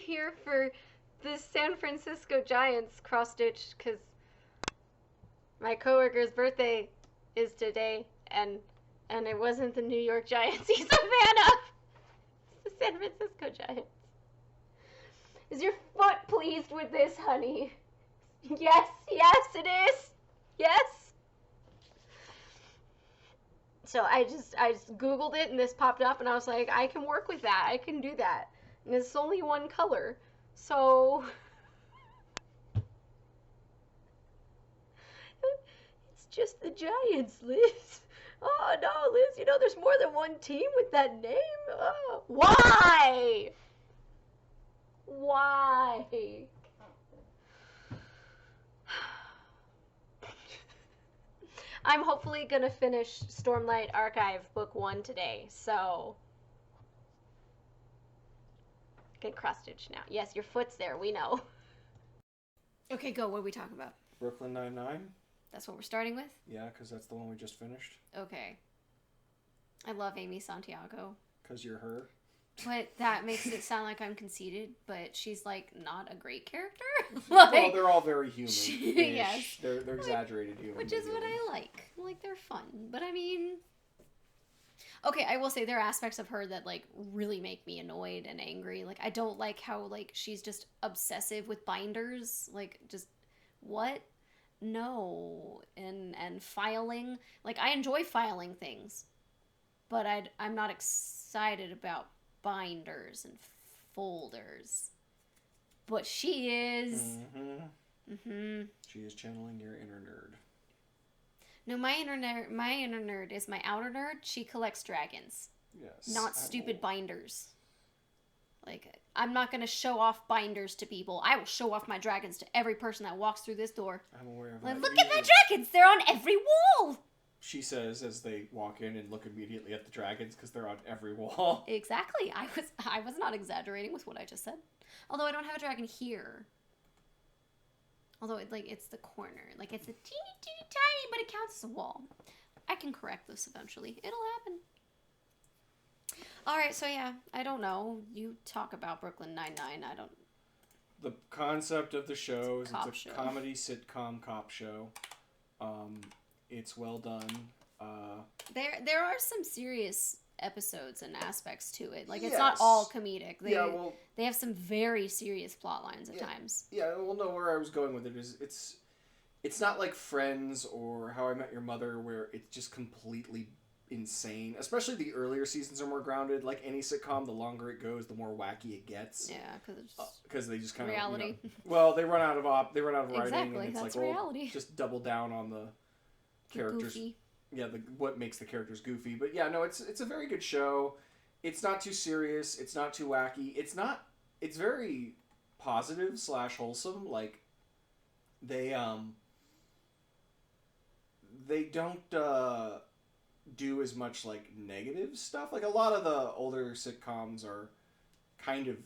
here for the San Francisco Giants cross-stitch because my coworker's birthday is today, and it wasn't the New York Giants he's a fan of. It's the San Francisco Giants. Is your foot pleased with this, honey? Yes, it is. Yes. So I just Googled it, and this popped up, and I was like, I can work with that. I can do that. And it's only one color. So it's just the Giants, Liz. Oh, no, Liz, there's more than one team with that name. Oh, why? Why? I'm hopefully going to finish Stormlight Archive Book 1 today, so get cross-stitch now. Yes, your foot's there, we know. Okay, go. What are we talking about? Brooklyn Nine-Nine. That's what we're starting with? Yeah, because that's the one we just finished. Okay. I love Amy Santiago. Because you're her. But that makes it sound like I'm conceited, but she's, not a great character. Well, they're all very human. Yes. They're exaggerated human. Which is what I like. They're fun. But, okay, I will say there are aspects of her that, really make me annoyed and angry. I don't like how, she's just obsessive with binders. Just, what? No. And filing. I enjoy filing things. But I'm not excited about binders and folders. But she is. She is channeling your inner nerd. No, my inner nerd is my outer nerd. She collects dragons. Yes. Not stupid binders. I'm not going to show off binders to people. I will show off my dragons to every person that walks through this door. I'm aware of that. Look at my dragons! They're on every wall! She says as they walk in and look immediately at the dragons because they're on every wall. Exactly. I was not exaggerating with what I just said. Although I don't have a dragon here. Although it's the corner. It's a teeny tiny, but it counts as a wall. I can correct this eventually. It'll happen. Alright, so yeah, I don't know. You talk about Brooklyn Nine-Nine. I don't... The concept of the show is it's a comedy sitcom cop show. It's well done. There are some serious episodes and aspects to it. It's yes. not all comedic. They have some very serious plot lines at times. Yeah, well, no, where I was going with it is it's not like Friends or How I Met Your Mother where it's just completely insane. Especially the earlier seasons are more grounded. Like any sitcom, the longer it goes, the more wacky it gets. Yeah, because they just kind of reality. Well, they run out of writing, exactly, and it's that's reality. Just double down on the characters. Goofy. Yeah, what makes the characters goofy. But yeah, no, it's a very good show. It's not too serious. It's not too wacky. It's very positive / wholesome. They don't do as much negative stuff. A lot of the older sitcoms are kind of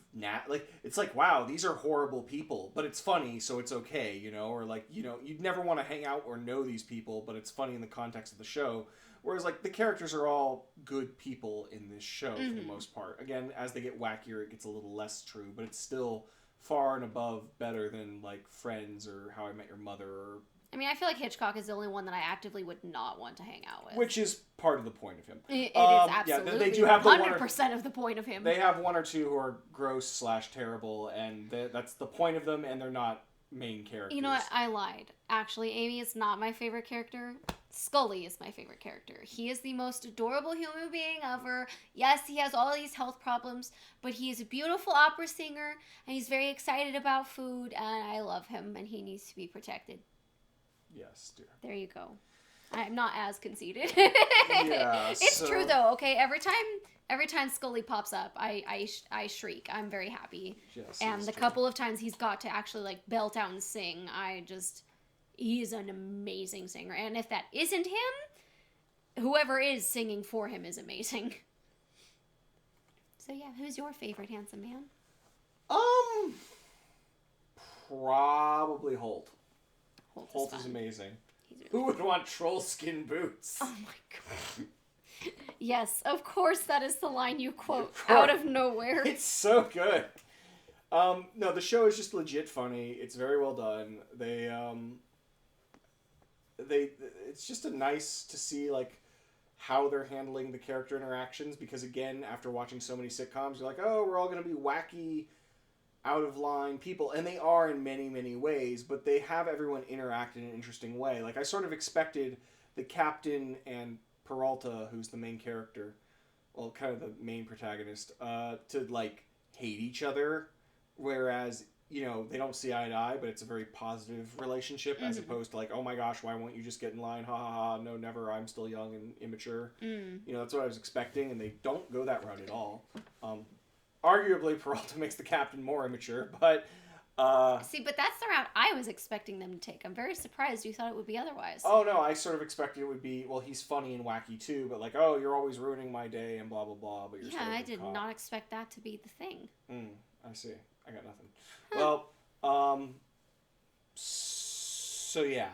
it's wow, these are horrible people, but it's funny, so it's okay, or you'd never want to hang out or know these people, but it's funny in the context of the show. Whereas the characters are all good people in this show for the most part. Again, as they get wackier, it gets a little less true, but it's still far and above better than Friends or How I Met Your Mother or... I feel like Hitchcock is the only one that I actively would not want to hang out with. Which is part of the point of him. It is absolutely yeah, they do have 100% of the point of him. They have one or two who are gross / terrible, and that's the point of them, and they're not main characters. You know what? I lied. Actually, Amy is not my favorite character. Scully is my favorite character. He is the most adorable human being ever. Yes, he has all these health problems, but he is a beautiful opera singer, and he's very excited about food, and I love him, and he needs to be protected. Yes, dear. There you go. I'm not as conceited. Yeah, it's true though. Okay, every time Scully pops up, I shriek. I'm very happy. Yes, and the couple of times he's got to actually belt out and sing, he is an amazing singer. And if that isn't him, whoever is singing for him is amazing. So yeah, who's your favorite handsome man? Probably Holt. Holt is amazing. Really Who would want troll skin boots? Oh my god. Yes, of course that is the line you quote out of nowhere. It's so good. No, the show is just legit funny. It's very well done. It's just nice to see like how they're handling the character interactions, because again, after watching so many sitcoms, you're like, oh, we're all going to be wacky, out of line people, and they are in many, many ways, but they have everyone interact in an interesting way. Like, I sort of expected the captain and Peralta, who's the main character, well, kind of the main protagonist, to like hate each other, whereas, you know, they don't see eye to eye, but it's a very positive relationship, as opposed to like, oh my gosh, why won't you just get in line? Ha ha ha, no, never, I'm still young and immature. You know, that's what I was expecting, and they don't go that route at all. Arguably, Peralta makes the captain more immature, but... See, but that's the route I was expecting them to take. I'm very surprised you thought it would be otherwise. Oh, no, I sort of expected it would be, well, he's funny and wacky too, but like, oh, you're always ruining my day and blah, blah, blah, but you're still a I good did cop. not expect that to be the thing. I see. I got nothing. Well, so yeah,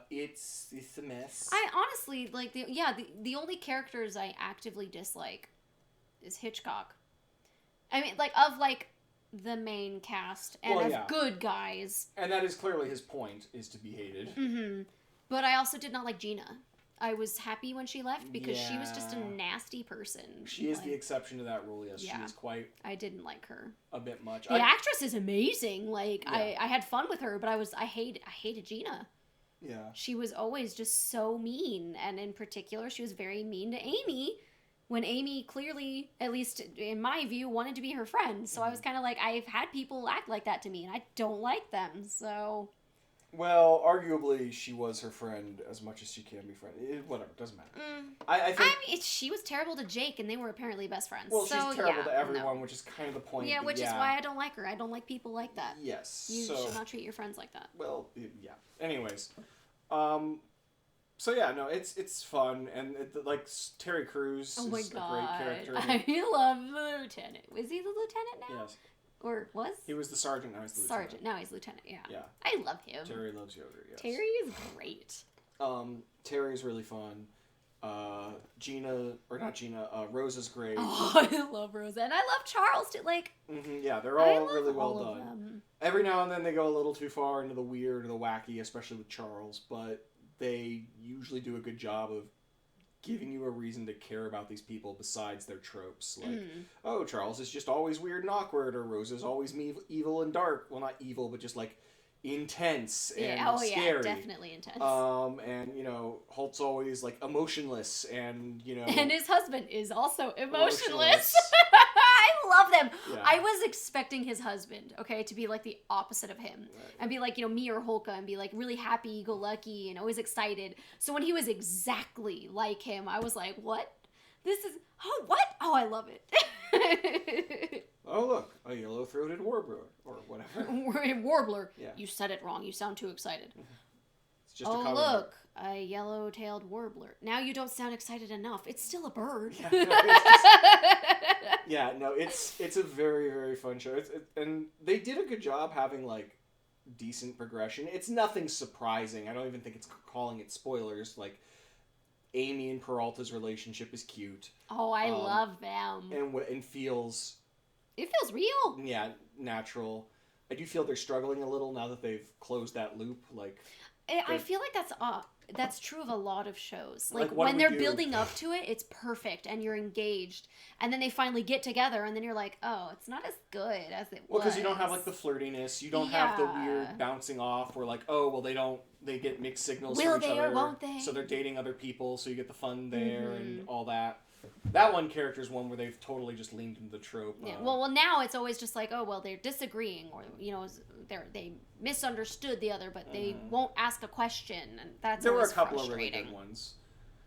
it's a mess. I honestly, like, the only characters I actively dislike is Hitchcock. I mean, like, of, like, the main cast and of good guys. And that is clearly his point, is to be hated. Mm-hmm. But I also did not like Gina. I was happy when she left because she was just a nasty person. She is the exception to that rule, yes. Yeah. She is quite... I didn't like her. A bit much. The actress is amazing. Like, I had fun with her, but I hated Gina. Yeah. She was always just so mean. And in particular, she was very mean to Amy, when Amy clearly, at least in my view, wanted to be her friend. So I was kind of like, I've had people act like that to me, and I don't like them, so... Well, arguably, she was her friend as much as she can be friend. Whatever, doesn't matter. I think... she was terrible to Jake, and they were apparently best friends. Well, so, she's terrible to everyone, which is kind of the point. Yeah, which is why I don't like her. I don't like people like that. Yes. You should not treat your friends like that. Well, yeah. Anyways. So yeah, no, it's fun, and like Terry Crews is a great character. I love the lieutenant. Was he the lieutenant now? Yes. Or was? He was the sergeant, now he's the lieutenant. Sergeant, now he's lieutenant, yeah. Yeah. I love him. Terry loves Yoder, yes. Terry is great. Terry's really fun. Rose is great. Oh, I love Rose, and I love Charles too. Like, yeah, they're all really well all done. of them. Every now and then they go a little too far into the weird or the wacky, especially with Charles, but they usually do a good job of giving you a reason to care about these people besides their tropes. Like, oh, Charles is just always weird and awkward, or Rose is always evil and dark. Well, not evil, but just like intense and scary. Yeah, definitely intense. And you know, Holt's always like emotionless, and you know, and his husband is also emotionless. I love them. Yeah. I was expecting his husband, okay, to be like the opposite of him, and be like, you know, me or Holka, and be like really happy, go lucky, and always excited. So when he was exactly like him, I was like, what? This is what? Oh, I love it. Oh, look, a yellow-throated warbler, or whatever. Warbler. Yeah. You said it wrong. You sound too excited. It's just a oh, common look, a yellow-tailed warbler. Now you don't sound excited enough. It's still a bird. Yeah, no, it's a very, very fun show. And they did a good job having, like, decent progression. It's nothing surprising. I don't even think it's calling it spoilers. Like, Amy and Peralta's relationship is cute. Oh, I love them. And feels... It feels real. Yeah, natural. I do feel they're struggling a little now that they've closed that loop. Like, I feel like that's true of a lot of shows. Like what when do we they're do? building up to it, it's perfect and you're engaged. And then they finally get together and then you're like, oh, it's not as good as it was. Well, because you don't have like the flirtiness. You don't have the weird bouncing off where like, oh, well, they get mixed signals Will from each they other. or won't they? So they're dating other people, so you get the fun there and all that. That one character is one where they've totally just leaned into the trope. Yeah. Well, now it's always just like, oh, well, they're disagreeing, or you know, they misunderstood the other, but they won't ask a question, and that's there were a always couple of really frustrating. good ones.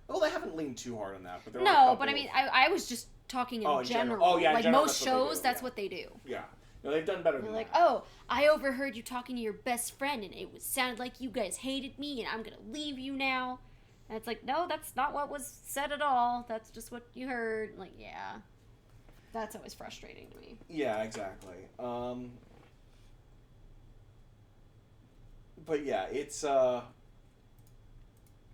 Well, they haven't leaned too hard on that, but there were a No, couple but I mean, I was just talking in general. Oh, yeah, in like general, most that's what they shows, do, that's what they do. Yeah, no, they've done better than They're like, that. oh, I overheard you talking to your best friend, and it sounded like you guys hated me, and I'm gonna leave you now. And it's like, no, that's not what was said at all. That's just what you heard. Like, yeah. That's always frustrating to me. Yeah, exactly. But yeah, it's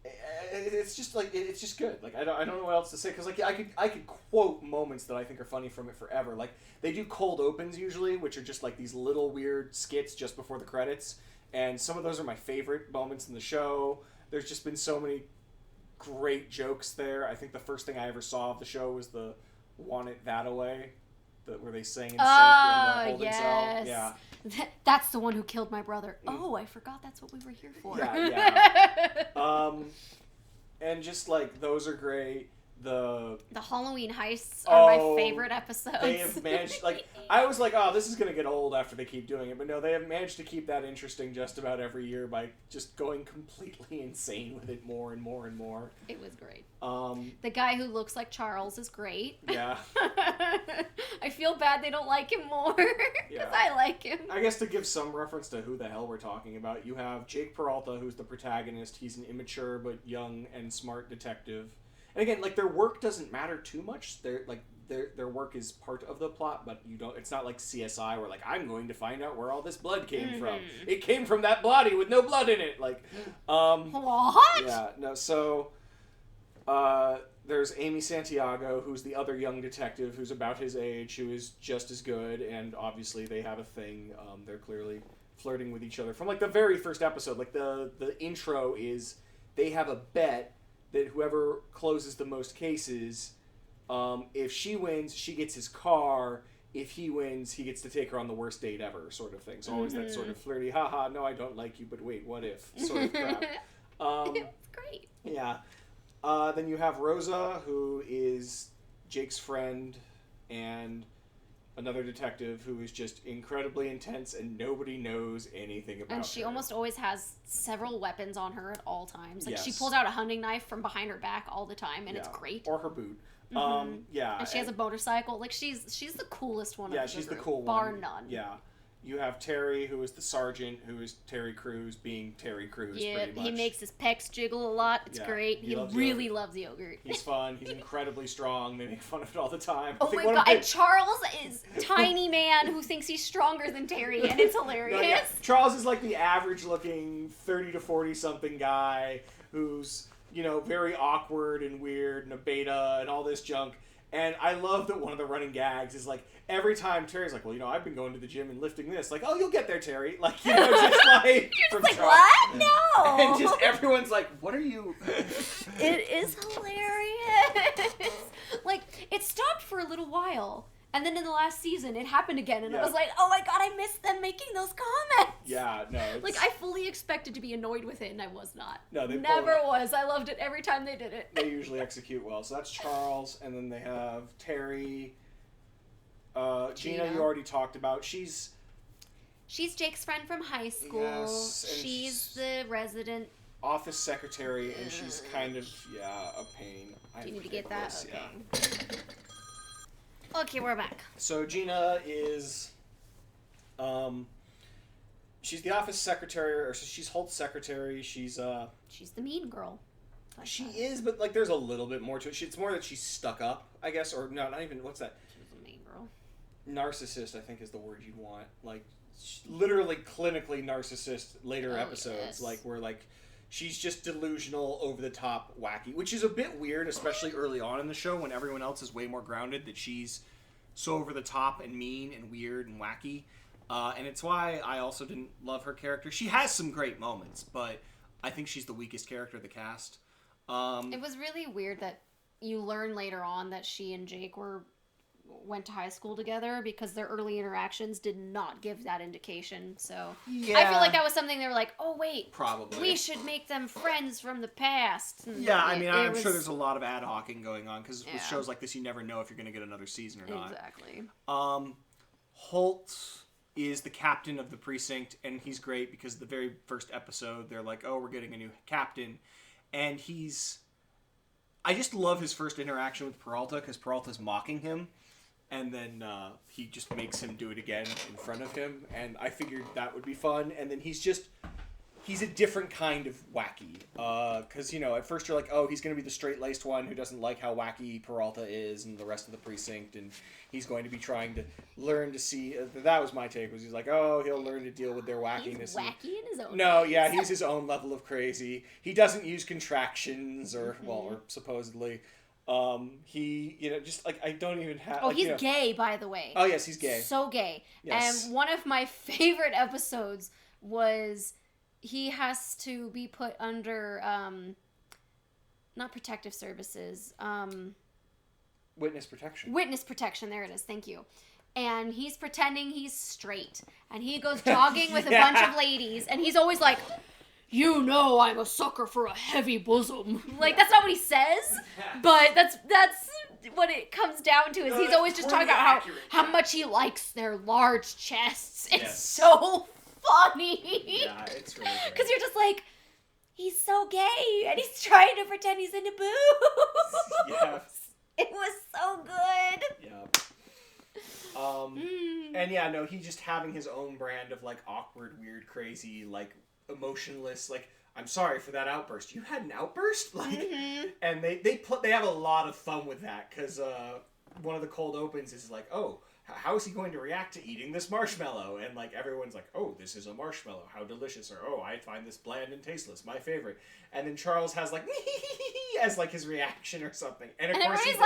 it's just like it's just good. Like I don't know what else to say because like I could quote moments that I think are funny from it forever. Like they do cold opens usually, which are just like these little weird skits just before the credits, and some of those are my favorite moments in the show. There's just been so many great jokes there. I think the first thing I ever saw of the show was the "Want It That Away," where they sing and sync in the holding cell. Yeah. That's the one who killed my brother. Oh, I forgot that's what we were here for. Yeah. And just like those are great. The Halloween heists are my favorite episodes. They have managed, like, I was like, oh, this is going to get old after they keep doing it. But no, they have managed to keep that interesting just about every year by just going completely insane with it more and more and more. It was great. The guy who looks like Charles is great. Yeah. I feel bad they don't like him more because I like him. I guess to give some reference to who the hell we're talking about, you have Jake Peralta, who's the protagonist. He's an immature but young and smart detective. And again, like their work doesn't matter too much. Their work is part of the plot, but you don't. It's not like CSI where like I'm going to find out where all this blood came from. It came from that body with no blood in it. Like, what? Yeah, no. So, there's Amy Santiago, who's the other young detective who's about his age, who is just as good, and obviously they have a thing. They're clearly flirting with each other from like the very first episode. Like the intro is they have a bet that whoever closes the most cases, if she wins, she gets his car. If he wins, he gets to take her on the worst date ever, sort of thing. So always that sort of flirty, haha, no, I don't like you, but wait, what if? Sort of crap. It's great. Yeah. Then you have Rosa, who is Jake's friend, and another detective who is just incredibly intense and nobody knows anything about her. And she almost always has several weapons on her at all the Like yes. she pulls out a hunting knife from behind her back all the time, and it's great. Or her boot. Yeah. And she has a motorcycle. Like she's the coolest one. Yeah, of the she's group, the cool bar one. none. Yeah. You have Terry, who is the sergeant, who is Terry Crews, being Terry Crews, pretty much. He makes his pecs jiggle a lot. It's great. He really loves yogurt. He's fun. He's incredibly strong. They make fun of it all the time. Oh my god! And Charles is tiny man who thinks he's stronger than Terry, and it's hilarious. No, yeah. Charles is like the average-looking 30 to 40-something guy who's, you know, very awkward and weird and a beta and all this junk. And I love that one of the running gags is like, every time Terry's like, well, you know, I've been going to the gym and lifting this. Like, oh, you'll get there, Terry. Like, you know, just like... You're just like, what? No! And just everyone's like, what are you... It is hilarious. Like, it stopped for a little while. And then in the last season, it happened again. And I was like, oh my god, I missed them making those comments. Yeah, no. Like, I fully expected to be annoyed with it, and I was not. No, they never was. I loved it every time they did it. They usually execute well. So that's Charles, and then they have Terry. Gina, you already talked about. She's Jake's friend from high school. Yes, she's the resident office secretary, and she's kind of, a pain. Do you need to get that? This, okay. Yeah. Okay, we're back. So Gina is, she's the office secretary, or she's Holt's secretary. She's the mean girl. She is, but like there's a little bit more to it. It's more that she's stuck up, I guess, or no, not even. What's that? She's a mean girl. Narcissist, I think, is the word you'd want. Like, literally, clinically narcissist. Later episodes, yes. like where like she's just delusional, over the top, wacky, which is a bit weird, especially early on in the show when everyone else is way more grounded. That she's so over the top and mean and weird and wacky, and it's why I also didn't love her character. She has some great moments, but I think she's the weakest character of the cast. It was really weird that you learn later on that she and Jake went to high school together because their early interactions did not give that indication. So yeah. I feel like that was something they were like, oh wait, probably we should make them friends from the past. And yeah, I mean, I'm sure there's a lot of ad hocing going on because with shows like this, you never know if you're going to get another season or not. Exactly. Holt is the captain of the precinct, and he's great because the very first episode, they're like, oh, we're getting a new captain. And I just love his first interaction with Peralta because Peralta's mocking him. And then he just makes him do it again in front of him. And I figured that would be fun. And then he's just he's a different kind of wacky. Because, at first you're like, oh, he's going to be the straight-laced one who doesn't like how wacky Peralta is and the rest of the precinct, and he's going to be trying to learn to see... that was my take, was he's like, oh, he'll learn to deal with their wackiness. He's wacky in his own No, ways. yeah, he's his own level of crazy. He doesn't use contractions, or supposedly... he, just like, I don't even have... Oh, he's gay, by the way. Oh, yes, he's gay. So gay. Yes. And one of my favorite episodes was he has to be put under, not protective services, Witness protection. Witness protection, there it is, thank you. And he's pretending he's straight. And he goes jogging with a bunch of ladies, and he's always like... You know I'm a sucker for a heavy bosom. Like, that's not what he says, but that's what it comes down to, is he's always just talking about how much he likes their large chests. It's so funny. Yeah, it's really great. Because you're just like, he's so gay, and he's trying to pretend he's into boobs. Yeah. It was so good. Yeah. And yeah, no, he's just having his own brand of, like, awkward, weird, crazy, like, emotionless, like, I'm sorry for that outburst. You had an outburst? Like, and they have a lot of fun with that, because one of the cold opens is like, oh, how is he going to react to eating this marshmallow? And, like, everyone's like, oh, this is a marshmallow, how delicious, or oh, I find this bland and tasteless, my favorite. And then Charles has, like, as, like, his reaction or something. And of course everybody's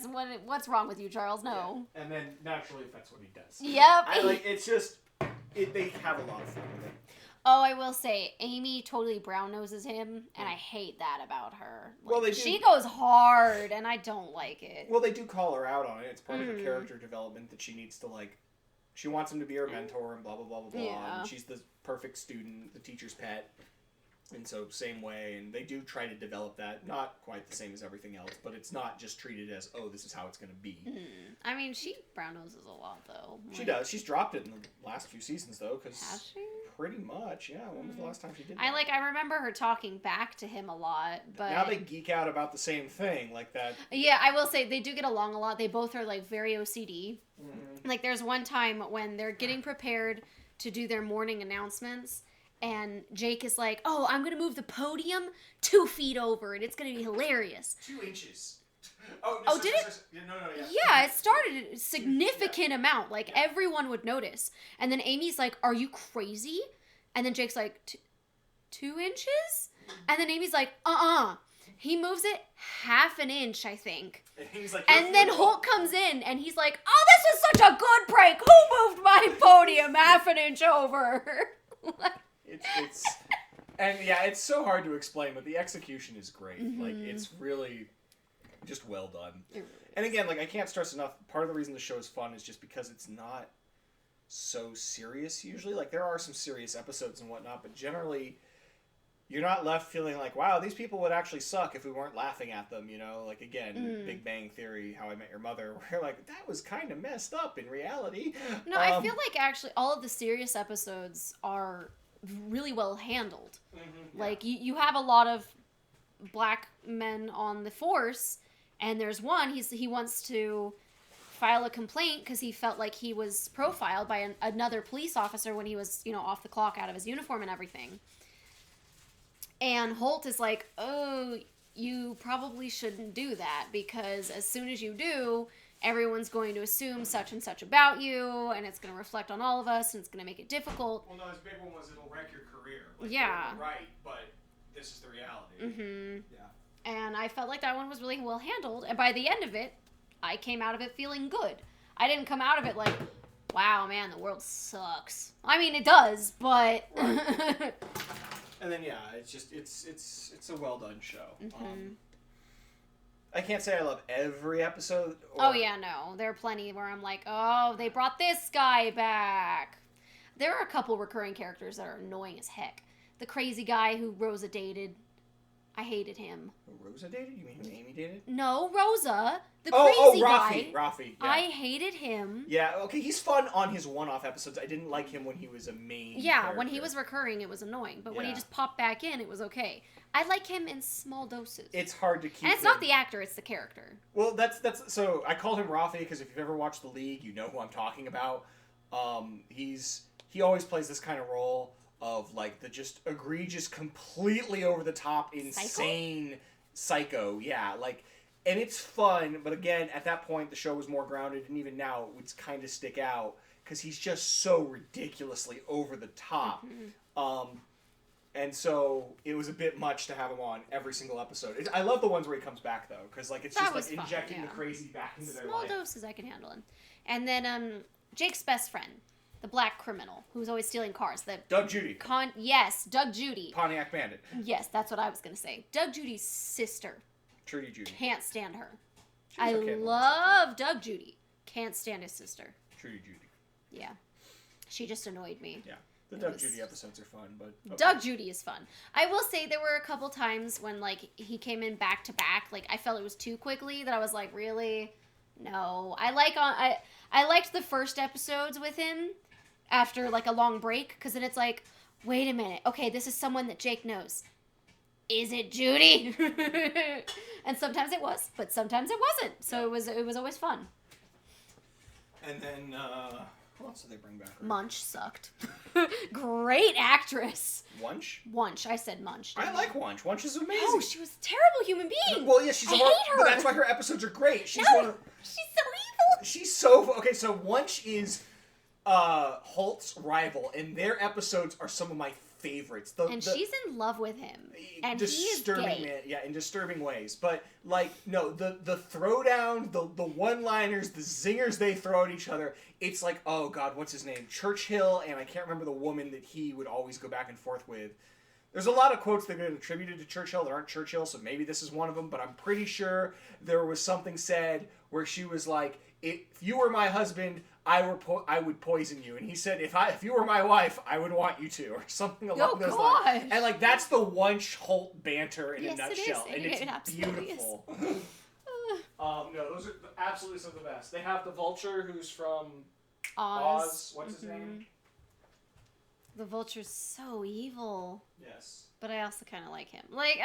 like, what's wrong with you, Charles? No. Yeah. And then naturally that's what he does. Yep. It's just they have a lot of fun with it. Oh, I will say, Amy totally brown noses him, and I hate that about her. Like, Well, she goes hard, and I don't like it. Well, they do call her out on it. It's part of her character development that she needs to, like, she wants him to be her mentor and blah, blah, blah, blah, blah. Yeah. And she's the perfect student, the teacher's pet. And so, same way. And they do try to develop that. Not quite the same as everything else, but it's not just treated as, oh, this is how it's going to be. I mean, she brown noses a lot, though. She does. She's dropped it in the last few seasons, though, because... Has she? Pretty much, yeah. When was the last time she did that? I remember her talking back to him a lot, but... Now they geek out about the same thing, like that... Yeah, I will say, they do get along a lot. They both are, like, very OCD. Like, there's one time when they're getting prepared to do their morning announcements, and Jake is like, oh, I'm going to move the podium 2 feet over, and it's going to be hilarious. 2 inches. Oh, did it? No, yeah. Yeah, it started a significant amount. Like, everyone would notice. And then Amy's like, are you crazy? And then Jake's like, 2 inches? And then Amy's like, He moves it half an inch, I think. And he's like, and then Holt comes in, and he's like, oh, this was such a good prank. Who moved my podium half an inch over? It's and yeah, it's so hard to explain, but the execution is great. Like, it's really just well done. It really and again, like, I can't stress enough, part of the reason the show is fun is just because it's not so serious usually. Like, there are some serious episodes and whatnot, but generally you're not left feeling like, wow, these people would actually suck if we weren't laughing at them, Like, again, Big Bang Theory, How I Met Your Mother, where you're like, that was kind of messed up in reality. No, I feel like actually all of the serious episodes are really well handled. Yeah. Like, you have a lot of black men on the force, and there's one, he wants to file a complaint because he felt like he was profiled by another police officer when he was, off the clock, out of his uniform and everything. And Holt is like, oh, you probably shouldn't do that, because as soon as you do, everyone's going to assume such and such about you, and it's going to reflect on all of us, and it's going to make it difficult. Well, no, his big one was it'll wreck your career. Like, yeah. You're right, but this is the reality. Yeah. And I felt like that one was really well handled, and by the end of it, I came out of it feeling good. I didn't come out of it like, wow, man, the world sucks. I mean, it does, but... Right. And then, yeah, it's just, it's a well-done show. I can't say I love every episode. Oh, yeah, no. There are plenty where I'm like, oh, they brought this guy back. There are a couple recurring characters that are annoying as heck. The crazy guy who Rosa dated. I hated him. Rosa dated? You mean who Amy dated? No, Rosa. The crazy guy. Rafi. Yeah. I hated him. Yeah, okay, he's fun on his one-off episodes. I didn't like him when he was a main character. When he was recurring, it was annoying. But when he just popped back in, it was okay. I like him in small doses. It's hard to keep And it's not the actor, it's the character. Well, that's so I called him Rafi because if you've ever watched The League, you know who I'm talking about. He always plays this kind of role. of like the just egregious, completely over the top, insane psycho. Yeah, like, and it's fun, but again, at that point, the show was more grounded, and even now, it would kind of stick out because he's just so ridiculously over the top. And so it was a bit much to have him on every single episode. I love the ones where he comes back though, because like it's just like injecting the crazy back into their life. Small doses I can handle him. And then Jake's best friend, the black criminal who's always stealing cars. Doug Judy. Yes, Doug Judy. Pontiac Bandit. Yes, that's what I was gonna say. Doug Judy's sister. Trudy Judy. Can't stand her. I love Doug Judy. Can't stand his sister. Trudy Judy. Yeah, she just annoyed me. Yeah. The Doug Judy episodes are fun, but... Okay. Doug Judy is fun. I will say there were a couple times when, like, he came in back to back. Like, I felt it was too quickly that I was like, really? No. I liked the first episodes with him after, like, a long break. Because then it's like, wait a minute. Okay, this is someone that Jake knows. Is it Judy? And sometimes it was, but sometimes it wasn't. So it was always fun. And then, what else did they bring back? Munch sucked. Great actress. Wunsch? Wunsch. I said Munch. I like Wunsch. Wunsch is amazing. Oh, she was a terrible human being. Well, yeah, she's I hate her. But that's why her episodes are great. She's no, one of, she's so evil. She's so... Okay, so Wunsch is Holt's rival, and their episodes are some of my favorites. She's in love with him. And disturbing, he is gay. Yeah, in disturbing ways. But, like, no, the throwdown, the one-liners, the zingers they throw at each other, it's like, oh, God, what's his name? Churchill, and I can't remember the woman that he would always go back and forth with. There's a lot of quotes that get attributed to Churchill that aren't Churchill, so maybe this is one of them, but I'm pretty sure there was something said where she was like, if you were my husband, I would poison you. And he said, if you were my wife, I would want you to, or something along those lines. And like that's the Wunsch Holt banter in a nutshell, and it's beautiful. No, those are absolutely some of the best. They have the Vulture, who's from Oz. What's his name? The Vulture's so evil. Yes. But I also kind of like him. Like,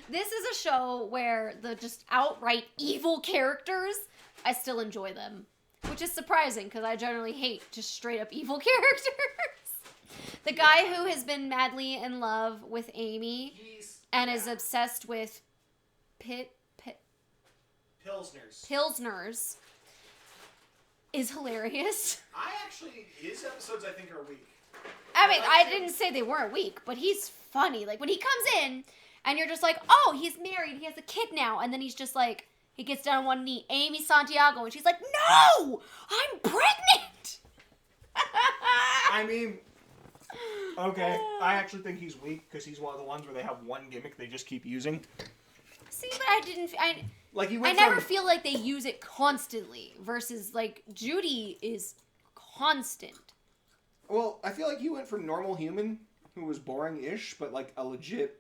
this is a show where the just outright evil characters, I still enjoy them. Which is surprising, because I generally hate just straight up evil characters. The guy who has been madly in love with Amy is obsessed with Pilsners is hilarious. His episodes I think are weak. I mean, I didn't say they weren't weak, but he's funny. Like, when he comes in, and you're just like, oh, he's married, he has a kid now, and then he's just like, he gets down on one knee, Amy Santiago, and she's like, no! I'm pregnant! I mean, okay, I actually think he's weak, because he's one of the ones where they have one gimmick they just keep using. See, but I never feel like they use it constantly, versus, like, Judy is constant. Well, I feel like he went from normal human, who was boring-ish, but, like, a legit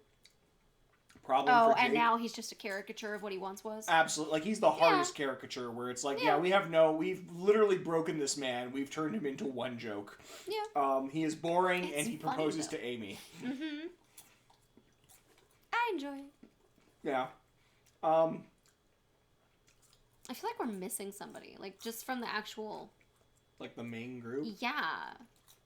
problem for Jake. And now he's just a caricature of what he once was? Absolutely. Like, he's the hardest caricature, where it's like, we've literally broken this man. We've turned him into one joke. Yeah. He is boring, and he proposes to Amy. Mm-hmm. I enjoy it. Yeah. I feel like we're missing somebody. Like, just from the actual... Like, the main group? Yeah.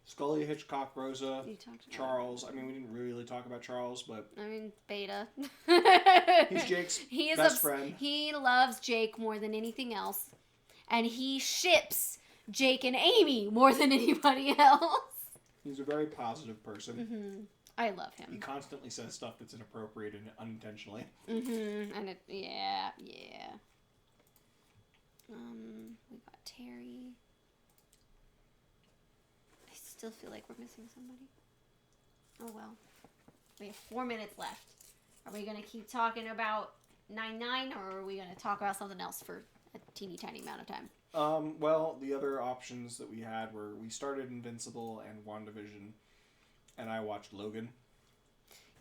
Scully, Hitchcock, Rosa, Charles. I mean, we didn't really talk about Charles, but... I mean, Beta. He's Jake's best friend. He loves Jake more than anything else. And he ships Jake and Amy more than anybody else. He's a very positive person. Mm-hmm. I love him. He constantly says stuff that's inappropriate and unintentionally. Mm-hmm. And yeah. We got Terry. I still feel like we're missing somebody. Oh well. We have 4 minutes left. Are we going to keep talking about 9-9, or are we going to talk about something else for a teeny tiny amount of time? Well, the other options that we had were we started Invincible and WandaVision, and I watched Logan.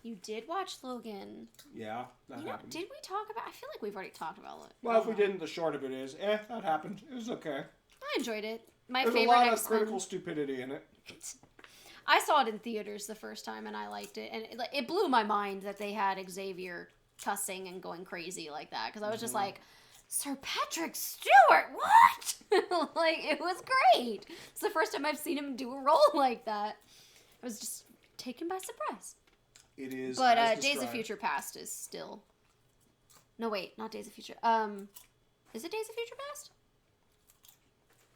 You did watch Logan. Yeah, that happened. Did we talk about... I feel like we've already talked about it. Well, if we didn't, the short of it is, that happened. It was okay. I enjoyed it. There's a lot of critical stupidity in it. I saw it in theaters the first time, and I liked it. And it blew my mind that they had Xavier cussing and going crazy like that. Because I was just like, Sir Patrick Stewart, what? Like, it was great. It's the first time I've seen him do a role like that. It was just taken by surprise. It is. But as Days of described. Future Past is still. No, wait, not Days of Future. Is it Days of Future Past?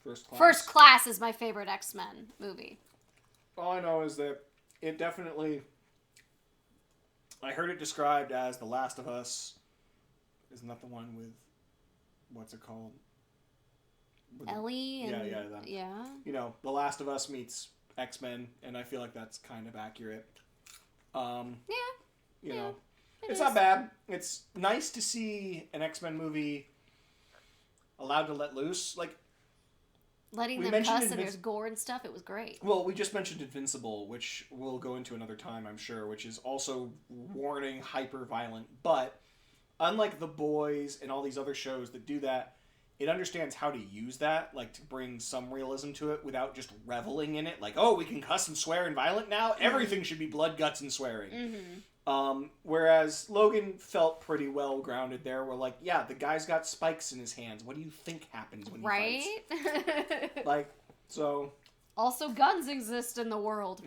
First Class. First Class is my favorite X-Men movie. All I know is that it definitely. I heard it described as The Last of Us. Isn't that the one with, what's it called? With Ellie and yeah. You know, The Last of Us meets X-Men, and I feel like that's kind of accurate. You know, it's not bad. It's nice to see an X-Men movie allowed to let loose. Like, letting them cuss and there's gore and stuff. It was great. Well, we just mentioned Invincible, which we'll go into another time, I'm sure, which is also warning, hyper-violent. But unlike The Boys and all these other shows that do that, it understands how to use that, like, to bring some realism to it without just reveling in it. Like, oh, we can cuss and swear and violent now? Everything should be blood, guts, and swearing. Whereas Logan felt pretty well grounded there. We're like, yeah, the guy's got spikes in his hands. What do you think happens when he fights? Like, so... Also, guns exist in the world.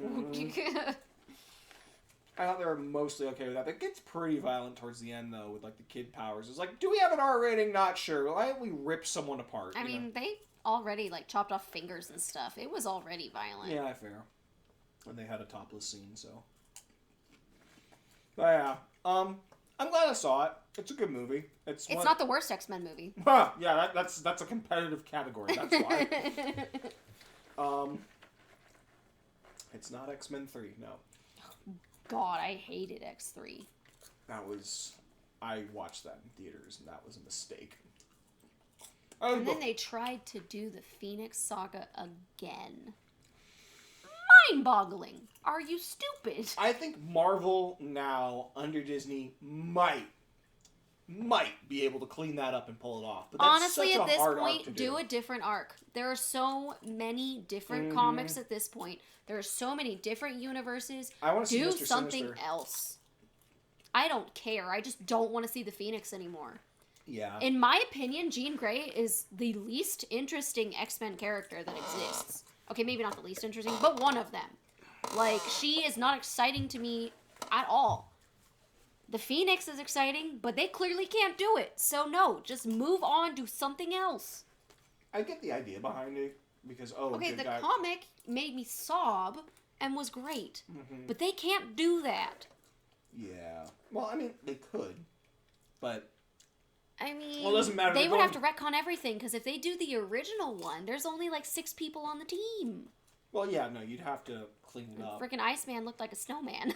I thought they were mostly okay with that. It gets pretty violent towards the end, though, with, like, the kid powers. It's like, do we have an R rating? Not sure. Why don't we rip someone apart? I mean, they already, like, chopped off fingers and stuff. It was already violent. Yeah, fair. And they had a topless scene, so... But yeah, I'm glad I saw it. It's a good movie. It's not the worst X-Men movie. Yeah, that's a competitive category. That's why. It's not X-Men 3, no. God, I hated X3. I watched that in theaters, and that was a mistake. And then they tried to do the Phoenix Saga again. Mind-boggling. Are you stupid? I think Marvel now, under Disney, might be able to clean that up and pull it off. But that's honestly, such at this hard point, arc to do a different arc. There are so many different comics at this point. There are so many different universes. I want to see do Mr. something Sinister. else. I don't care. I just don't want to see the Phoenix anymore. Yeah. In my opinion, Jean Grey is the least interesting X-Men character that exists. Okay, maybe not the least interesting, but one of them. Like, she is not exciting to me at all. The Phoenix is exciting, but they clearly can't do it. So no, just move on, do something else. I get the idea behind it, because, okay, the comic made me sob and was great. But they can't do that. Yeah. Well, I mean, they could, but... I mean, well, it doesn't matter. They would have to retcon everything, because if they do the original one, there's only like 6 people on the team. Well, yeah, no, you'd have to clean it up. Freaking Iceman looked like a snowman.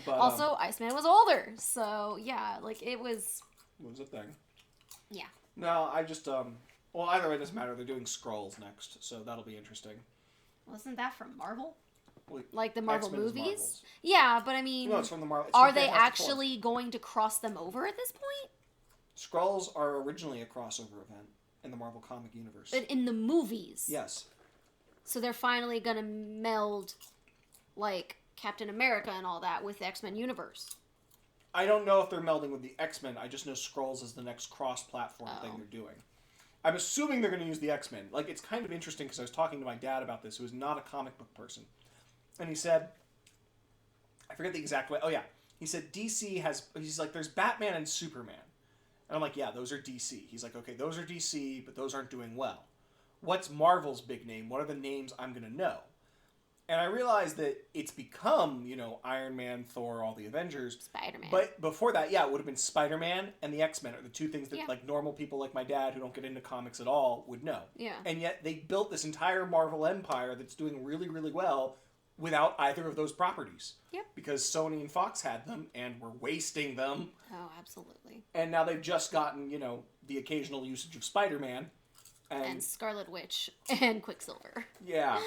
But, also, Iceman was older, so yeah, like it was... It was a thing. Yeah. No, I just, well, either way, it doesn't matter. They're doing Skrulls next, so that'll be interesting. Wasn't that from Marvel? Well, like the Marvel X-Men is movies? Marvel's. Yeah, but I mean... No, it's from the Marvel... Are they actually going to cross them over at this point? Skrulls are originally a crossover event in the Marvel comic universe. But in the movies? Yes. So they're finally going to meld, like, Captain America and all that with the X-Men universe. I don't know if they're melding with the X-Men. I just know Skrulls is the next cross-platform thing they're doing. I'm assuming they're going to use the X-Men. Like, it's kind of interesting because I was talking to my dad about this, who is not a comic book person. And he said, I forget the exact way. Oh, yeah. He said DC has, he's like, there's Batman and Superman. And I'm like, yeah, those are DC. He's like, okay, those are DC, but those aren't doing well. What's Marvel's big name? What are the names I'm going to know? And I realized that it's become, you know, Iron Man, Thor, all the Avengers. Spider-Man. But before that, yeah, it would have been Spider-Man and the X-Men are the two things that, like, normal people like my dad who don't get into comics at all would know. Yeah. And yet they built this entire Marvel empire that's doing really, really well without either of those properties. Yep. Because Sony and Fox had them and were wasting them. Oh, absolutely. And now they've just gotten, you know, the occasional usage of Spider-Man. And Scarlet Witch and Quicksilver. Yeah.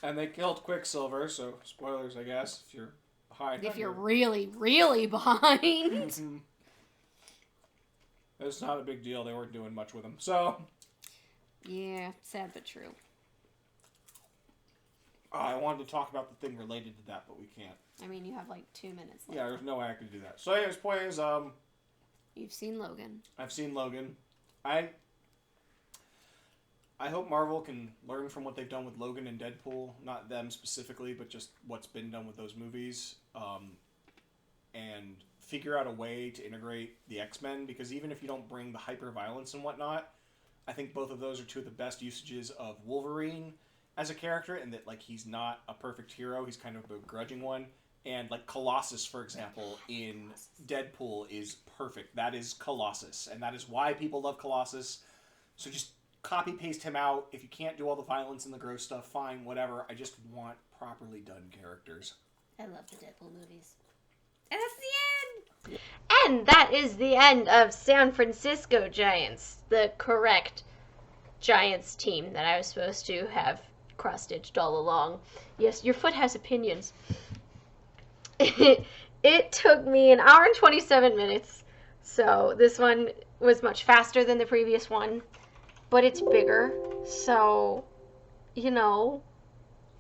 And they killed Quicksilver, so spoilers, I guess, if you're behind. If you're really, really behind. Mm-hmm. It's not a big deal. They weren't doing much with him. So. Yeah, sad but true. I wanted to talk about the thing related to that, but we can't. I mean, you have like 2 minutes left. Yeah, there's no way I could do that. So anyways, point is, You've seen Logan. I've seen Logan. I hope Marvel can learn from what they've done with Logan and Deadpool. Not them specifically, but just what's been done with those movies. And figure out a way to integrate the X-Men, because even if you don't bring the hyper violence and whatnot, I think both of those are two of the best usages of Wolverine as a character, and that like he's not a perfect hero, he's kind of a begrudging one. And like Colossus, for example, in Deadpool is perfect. That is Colossus, and that is why people love Colossus. So just copy paste him out. If you can't do all the violence and the gross stuff, fine, whatever. I just want properly done characters. I love the Deadpool movies. And that's the end! And that is the end of San Francisco Giants, the correct Giants team that I was supposed to have cross-stitched all along. Yes, your foot has opinions. It took me 1 hour and 27 minutes, so this one was much faster than the previous one, but it's bigger, so, you know,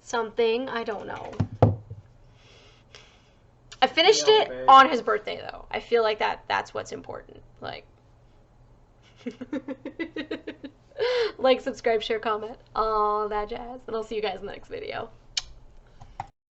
something, I don't know. I finished it on his birthday, though. I feel like that's what's important. Like, like, subscribe, share, comment, all that jazz. And I'll see you guys in the next video.